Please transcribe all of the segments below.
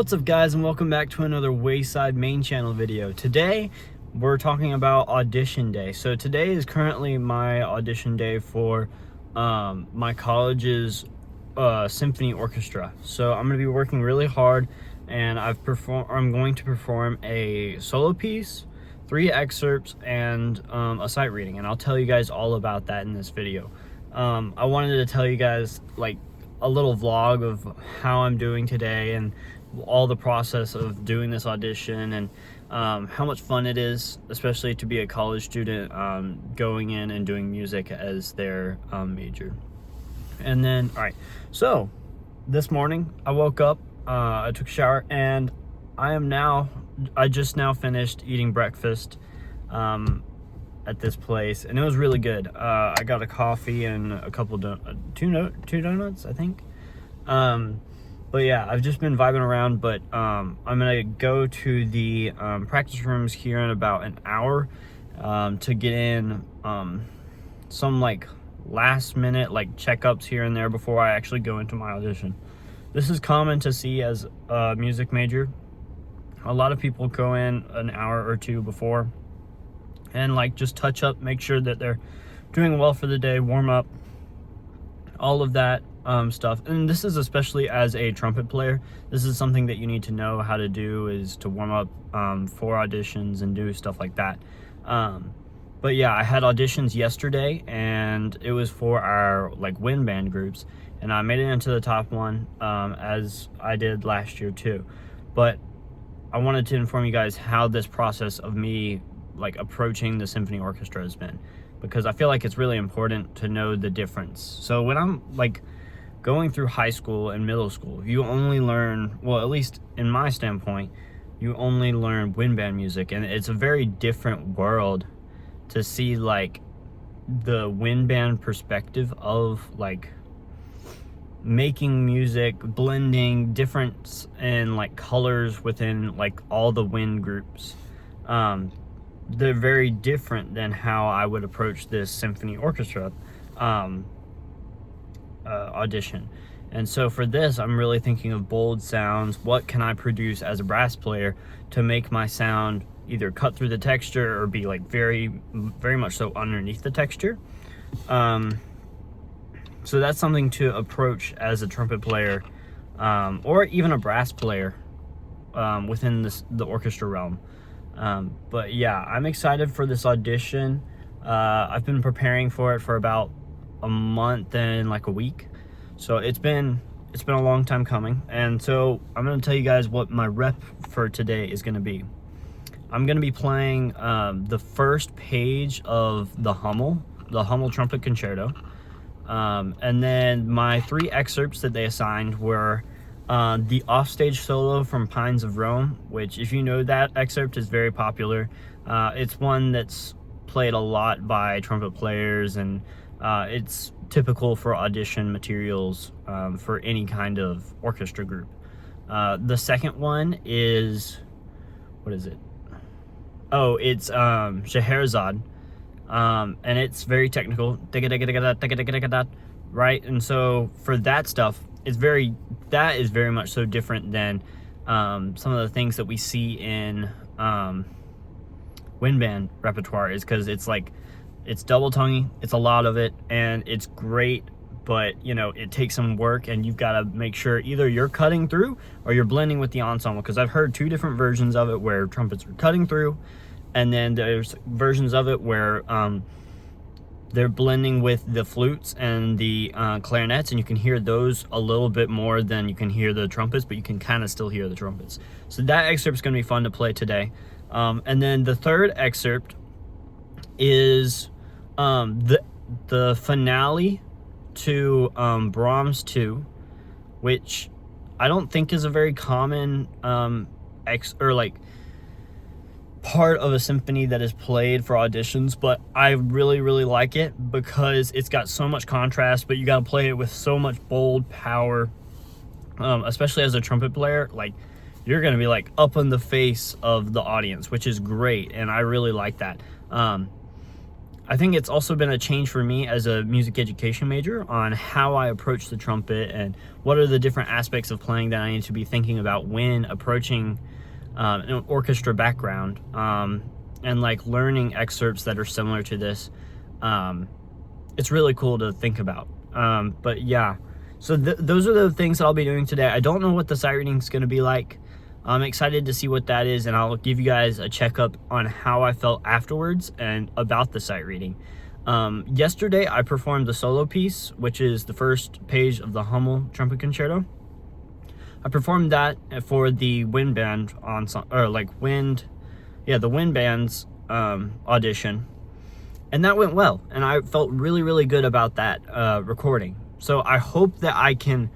What's up guys, and welcome back to another Wayside main channel video. Today we're talking about audition day. So today is currently my audition day for my college's symphony orchestra. So I'm going to be working really hard, and I'm going to perform a solo piece, 3 excerpts, and a sight reading, and I'll tell you guys all about that in this video. I wanted to tell you guys like a little vlog of how I'm doing today and all the process of doing this audition, and how much fun it is, especially to be a college student going in and doing music as their major. And then, all right, so this morning I woke up, I took a shower, and I just now finished eating breakfast at this place, and it was really good. I got a coffee and a couple two donuts, I think. But yeah, I've just been vibing around, but I'm gonna go to the practice rooms here in about an hour to get in some like last minute like checkups here and there before I actually go into my audition. This is common to see as a music major. A lot of people go in an hour or two before and like just touch up, make sure that they're doing well for the day, warm up, all of that stuff. And this is especially as a trumpet player, this is something that you need to know how to do, is to warm up for auditions and do stuff like that. But yeah, I had auditions yesterday, and it was for our like wind band groups, and I made it into the top one, as I did last year too. But I wanted to inform you guys how this process of me like approaching the symphony orchestra has been, because I feel like it's really important to know the difference. So when I'm like going through high school and middle school, you only learn, well, at least in my standpoint, you only learn wind band music, and it's a very different world to see like the wind band perspective of like making music, blending different and like colors within like all the wind groups. They're very different than how I would approach this symphony orchestra audition. And so for this, I'm really thinking of bold sounds. What can I produce as a brass player to make my sound either cut through the texture or be like very much so underneath the texture? So that's something to approach as a trumpet player, or even a brass player within the orchestra realm. But yeah, I'm excited for this audition. I've been preparing for it for about a month and like a week, so it's been a long time coming. And so I'm going to tell you guys what my rep for today is going to be. I'm going to be playing the first page of the Hummel Trumpet Concerto, and then my 3 excerpts that they assigned were the offstage solo from Pines of Rome, which, if you know, that excerpt is very popular. It's one that's played a lot by trumpet players, and it's typical for audition materials for any kind of orchestra group. The second one is, what is it? Oh, it's Scheherazade, and it's very technical, right? And so for that stuff, that is very much so different than some of the things that we see in wind band repertoire, is because it's like, it's double tonguey, it's a lot of it, and it's great, but you know, it takes some work, and you've got to make sure either you're cutting through or you're blending with the ensemble, because I've heard 2 different versions of it where trumpets are cutting through, and then there's versions of it where they're blending with the flutes and the clarinets, and you can hear those a little bit more than you can hear the trumpets, but you can kind of still hear the trumpets. So that excerpt is going to be fun to play today. And then the third excerpt is the finale to Brahms 2, which I don't think is a very common part of a symphony that is played for auditions, but I really like it because it's got so much contrast, but you got to play it with so much bold power, especially as a trumpet player. Like, you're going to be like up in the face of the audience, which is great, and I really like that. I think it's also been a change for me as a music education major on how I approach the trumpet and what are the different aspects of playing that I need to be thinking about when approaching an orchestra background, and like learning excerpts that are similar to this. It's really cool to think about. But yeah, so those are the things that I'll be doing today. I don't know what the sight reading is going to be like. I'm excited to see what that is, and I'll give you guys a checkup on how I felt afterwards and about the sight reading. Yesterday, I performed the solo piece, which is the first page of the Hummel Trumpet Concerto. I performed that for the wind band the wind band's audition, and that went well, and I felt really, really good about that recording. So I hope that I can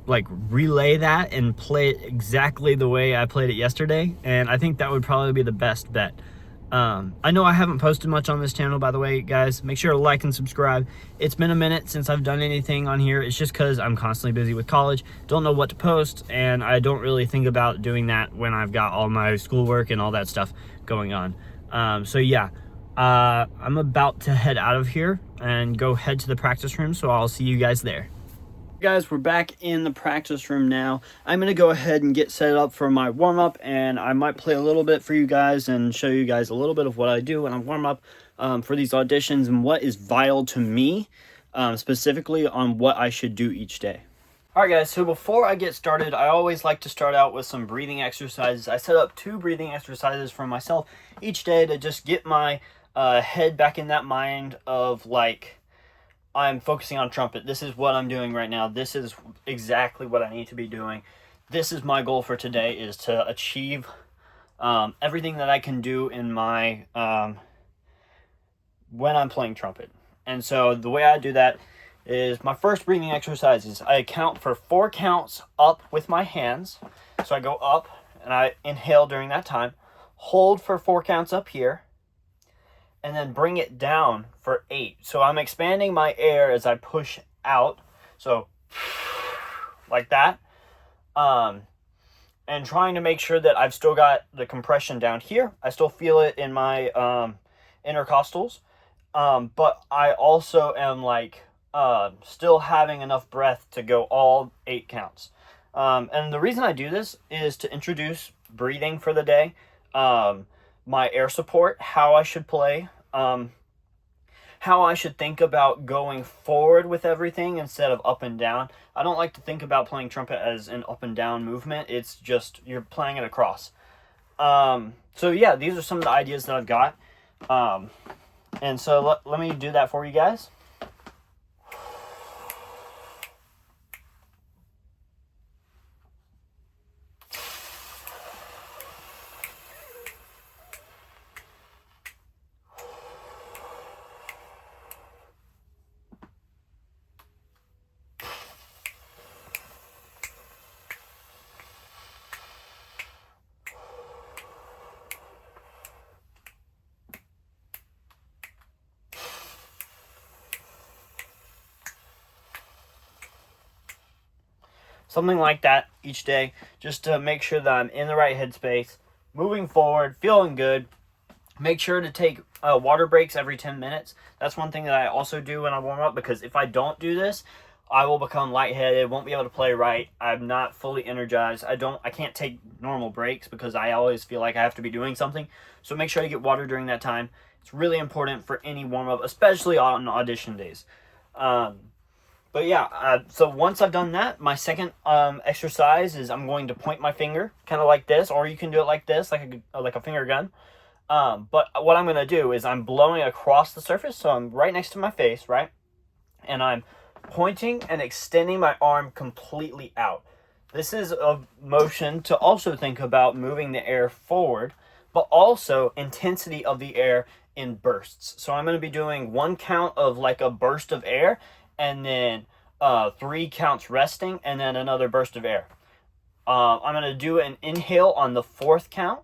like relay that and play it exactly the way I played it yesterday, and I think that would probably be the best bet. I know I haven't posted much on this channel, by the way, guys. Make sure to like and subscribe. It's been a minute since I've done anything on here. It's just because I'm constantly busy with college, don't know what to post, and I don't really think about doing that when I've got all my schoolwork and all that stuff going on. So yeah, I'm about to head out of here and go head to the practice room, so I'll see you guys there. Guys, we're back in the practice room now. I'm going to go ahead and get set up for my warm-up, and I might play a little bit for you guys and show you guys a little bit of what I do when I warm up for these auditions and what is vital to me, specifically on what I should do each day. Alright guys, so before I get started, I always like to start out with some breathing exercises. I set up 2 breathing exercises for myself each day to just get my head back in that mind of like, I'm focusing on trumpet. This is what I'm doing right now. This is exactly what I need to be doing. This is my goal for today, is to achieve everything that I can do in my when I'm playing trumpet. And so the way I do that is my first breathing exercise is I count for 4 counts up with my hands. So I go up and I inhale during that time, hold for 4 counts up here, and then bring it down for 8. So I'm expanding my air as I push out. So like that. And trying to make sure that I've still got the compression down here. I still feel it in my intercostals. But I also am like still having enough breath to go all 8 counts. And the reason I do this is to introduce breathing for the day. My air support, how I should play, how I should think about going forward with everything instead of up and down. I don't like to think about playing trumpet as an up and down movement. It's just you're playing it across. So yeah, these are some of the ideas that I've got. And so let me do that for you guys. Something like that each day, just to make sure that I'm in the right headspace, moving forward, feeling good. Make sure to take water breaks every 10 minutes. That's one thing that I also do when I warm up, because if I don't do this, I will become lightheaded, won't be able to play right. I'm not fully energized. I can't take normal breaks because I always feel like I have to be doing something. So make sure to get water during that time. It's really important for any warm up, especially on audition days. But yeah, so once I've done that, my second exercise is I'm going to point my finger, kind of like this, or you can do it like this, like a finger gun. But what I'm going to do is I'm blowing across the surface, so I'm right next to my face, right? And I'm pointing and extending my arm completely out. This is a motion to also think about moving the air forward, but also intensity of the air in bursts. So I'm going to be doing 1 count of like a burst of air, and then 3 counts resting, and then another burst of air. I'm going to do an inhale on the 4th count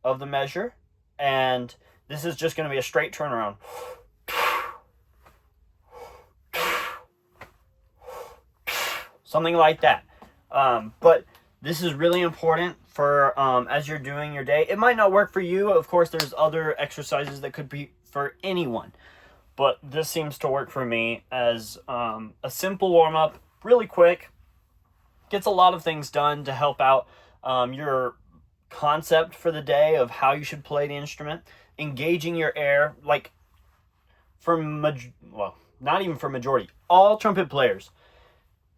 of the measure, and this is just going to be a straight turnaround. Something like that. But This is really important for as you're doing your day. It might not work for you. Of course, there's other exercises that could be for anyone. But this seems to work for me as a simple warm-up, really quick. Gets a lot of things done to help out your concept for the day of how you should play the instrument. Engaging your air, like not even for majority. All trumpet players,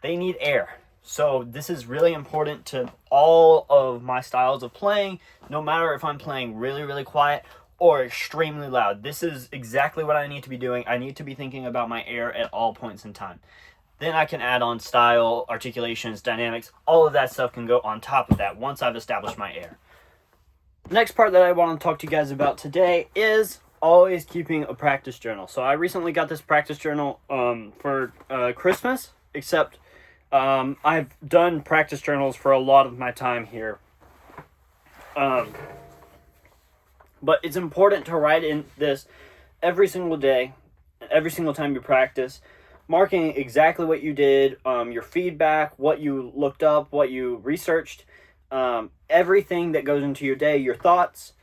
they need air. So this is really important to all of my styles of playing, no matter if I'm playing really, really quiet or extremely loud. This is exactly what I need to be doing. I need to be thinking about my air at all points in time. Then I can add on style, articulations, dynamics. All of that stuff can go on top of that once I've established my air. Next part that I want to talk to you guys about today is always keeping a practice journal. So I recently got this practice journal for Christmas, except I've done practice journals for a lot of my time here. But it's important to write in this every single day, every single time you practice, marking exactly what you did, your feedback, what you looked up, what you researched, everything that goes into your day, your thoughts.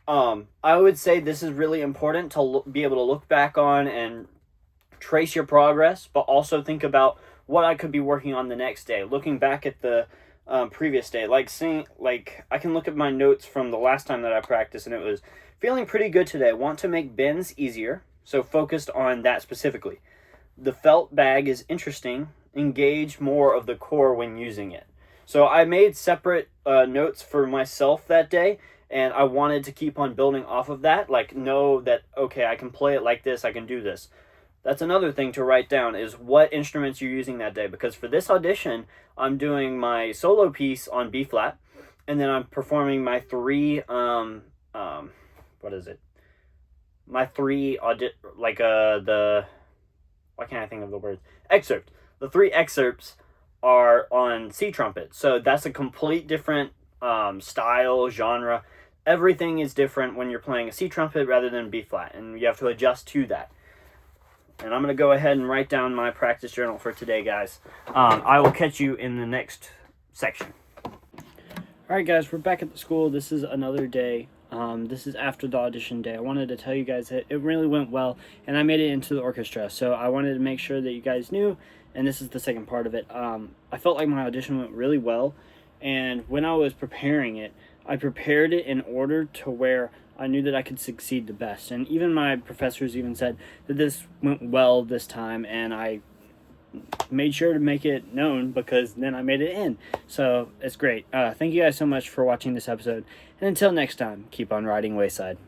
I would say this is really important to be able to look back on and trace your progress, but also think about what I could be working on the next day, looking back at the previous day. Like I can look at my notes from the last time that I practiced, and it was feeling pretty good today. Want to make bends easier, so focused on that specifically. The felt bag is interesting. Engage more of the core when using it. So I made separate notes for myself that day, and I wanted to keep on building off of that. Like, know that, okay, I can play it like this, I can do this. That's another thing to write down, is what instruments you're using that day. Because for this audition, I'm doing my solo piece on B flat, and then I'm performing my three my three why can't I think of the words? Excerpt. The three excerpts are on C trumpet. So that's a complete different style, genre. Everything is different when you're playing a C trumpet rather than B flat, and you have to adjust to that. And I'm going to go ahead and write down my practice journal for today, guys. I will catch you in the next section. Alright guys, we're back at the school. This is another day. This is after the audition day. I wanted to tell you guys that it really went well, and I made it into the orchestra. So I wanted to make sure that you guys knew, and this is the second part of it. I felt like my audition went really well, and when I was preparing it, I prepared it in order to where I knew that I could succeed the best. And even my professors even said that this went well this time, and I made sure to make it known because then I made it in. So it's great. Thank you guys so much for watching this episode, and until next time, keep on riding Wayside.